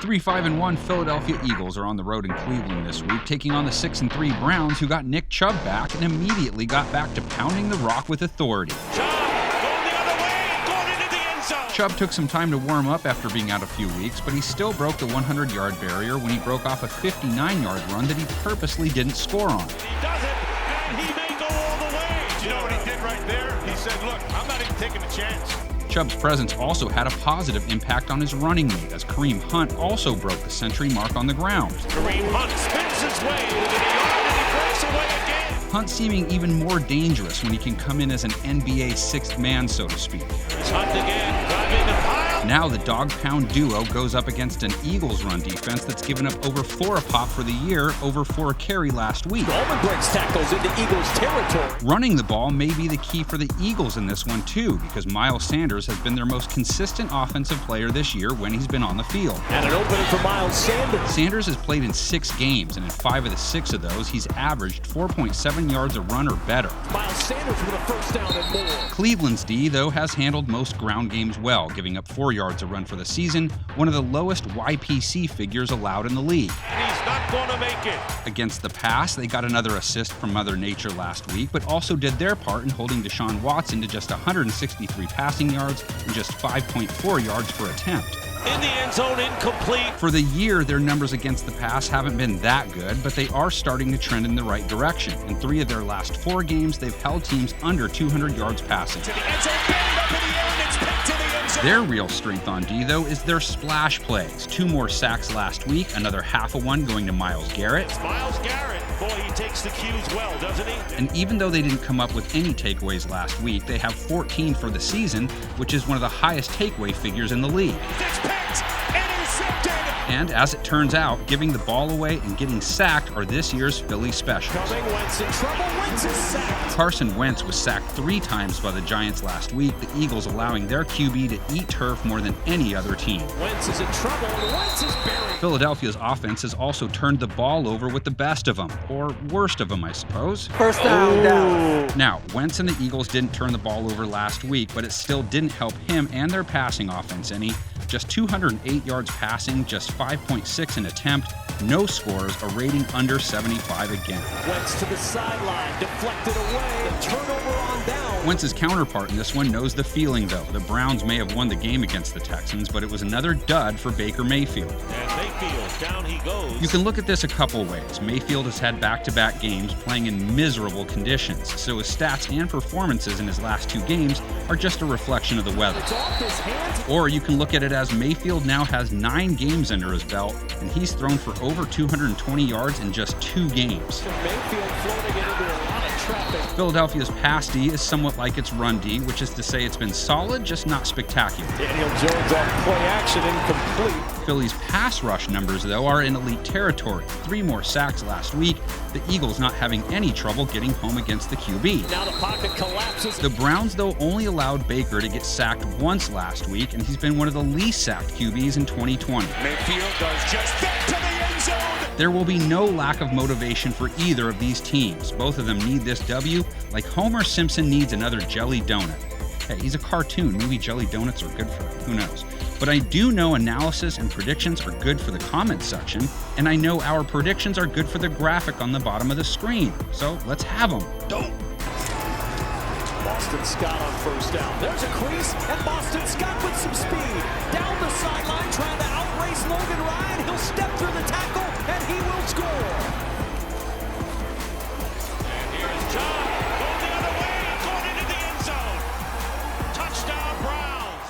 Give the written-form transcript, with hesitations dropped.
3-5-1 Philadelphia Eagles are on the road in Cleveland this week, taking on the 6-3 Browns, who got Nick Chubb back and immediately got back to pounding the rock with authority. Chubb took some time to warm up after being out a few weeks, but he still broke the 100-yard barrier when he broke off a 59-yard run that he purposely didn't score on. He does it, and he may go all the way. You know what he did right there? He said, look, I'm not even taking a chance. Chubb's presence also had a positive impact on his running mate, as Kareem Hunt also broke the century mark on the ground. Kareem Hunt spins his way into the yard, and he breaks away again. Hunt seeming even more dangerous when he can come in as an NBA sixth man, so to speak. It's Hunt again, driving the pile. Now the dog-pound duo goes up against an Eagles run defense that's given up over 4 a pop for the year, over 4 a carry last week. Bowman breaks tackles into Eagles territory. Running the ball may be the key for the Eagles in this one too, because Miles Sanders has been their most consistent offensive player this year when he's been on the field. And an opening for Myles Sanders. Sanders has played in 6 games, and in 5 of the 6 of those, he's averaged 4.7 yards a run or better. Myles Sanders with a first down and more. Cleveland's D, though, has handled most ground games well, giving up 4 yards a run for the season, one of the lowest YPC figures allowed in the league. And he's not going to make it. Against the pass, they got another assist from Mother Nature last week, but also did their part in holding Deshaun Watson to just 163 passing yards and just 5.4 yards per attempt. In the end zone, incomplete. For the year, their numbers against the pass haven't been that good, but they are starting to trend in the right direction. In 3 of their last 4 games, they've held teams under 200 yards passing. To the end zone, buried up in the air, and it's picked to the end zone. Their real strength on D, though, is their splash plays. 2 more sacks last week, another half of one going to Myles Garrett. It's Myles Garrett. Boy, he takes the cues well, doesn't he? And even though they didn't come up with any takeaways last week, they have 14 for the season, which is one of the highest takeaway figures in the league. It's picked, intercepted. And as it turns out, giving the ball away and getting sacked are this year's Philly specials. Coming, Wentz in trouble. Wentz is sacked. Carson Wentz was sacked 3 times by the Giants last week, the Eagles allowing their QB to eat turf more than any other team. Wentz is in trouble, and Wentz is buried. Philadelphia's offense has also turned the ball over with the best of them, or worst of them, I suppose. First down, Dallas. Now, Wentz and the Eagles didn't turn the ball over last week, but it still didn't help him and their passing offense any. Just 208 yards passing, just 5.6 an attempt, no scores, a rating under 75 again. Wentz to the sideline, deflected away, and turnover on down. Wentz's counterpart in this one knows the feeling, though. The Browns may have won the game against the Texans, but it was another dud for Baker Mayfield. And Mayfield, down he goes. You can look at this a couple ways. Mayfield has had back-to-back games playing in miserable conditions, so his stats and performances in his last 2 games are just a reflection of the weather. It's off his hands. Or you can look at it as Mayfield now has 9 games under his belt, and he's thrown for over 220 yards in just 2 games. Mayfield floating into a lot of traffic. Philadelphia's pass D is somewhat like its run D, which is to say it's been solid, just not spectacular. Daniel Jones off play action, incomplete. Philly's pass rush numbers, though, are in elite territory. 3 more sacks last week, the Eagles not having any trouble getting home against the QB. Now the pocket collapses. The Browns, though, only allowed Baker to get sacked once last week, and he's been one of the least sacked QBs in 2020. Mayfield does just that to the end zone. There will be no lack of motivation for either of these teams. Both of them need this W, like Homer Simpson needs another jelly donut. Hey, he's a cartoon. Maybe jelly donuts are good for him. Who knows? But I do know analysis and predictions are good for the comments section, and I know our predictions are good for the graphic on the bottom of the screen. So let's have them. Don't. Boston Scott on first down. There's a crease, and Boston Scott with some speed. Down the sideline, trying to